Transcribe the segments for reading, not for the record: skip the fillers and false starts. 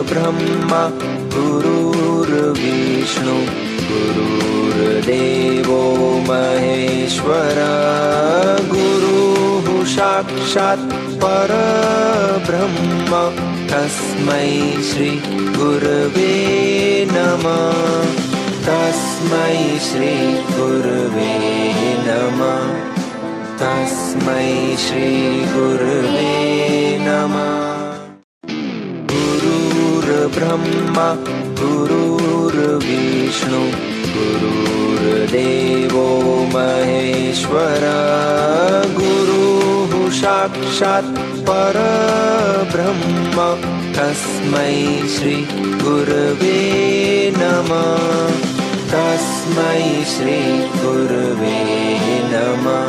गुरुर्ब्रह्मा गुरुर्विष्णु गुरुर्देवो महेश्वरा गुरुः साक्षात् परब्रह्म तस्मै श्री गुरवे नमः तस्मै श्री गुरवे नमः तस्मै श्री गुरवे नमः गुरुर्ब्रह्मा गुरुर्विष्णु गुरुर्देवो महेश्वरा गुरुः साक्षात् परब्रह्म तस्मै श्री गुरवे नमः तस्मै श्री गुरवे नमः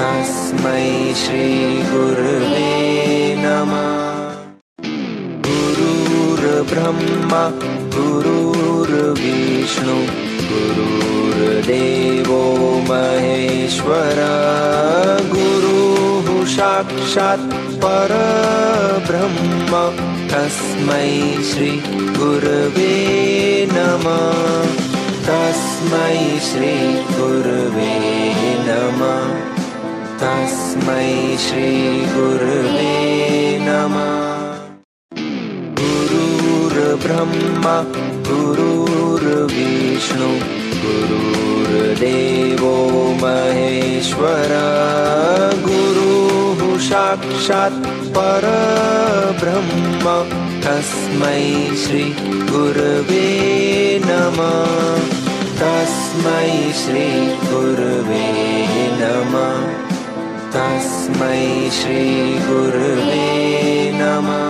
तस्मै श्री गुरवे नमः गुरुर्ब्रह्मा गुरुर्विष्णु गुरुर्देवो महेश्वरा गुरुः साक्षात् परब्रह्म तस्मै श्री गुरवे नमः तस्मै श्री गुरवे नमः तस्मै श्री गुरवे नमः गुरुर्ब्रह्मा गुरुर्विष्णु गुरुर्देवो महेश्वरा गुरुः साक्षात् परब्रह्म तस्मै श्री गुरवे नमः तस्मै श्री गुरवे नमः तस्मै श्री गुरवे नमः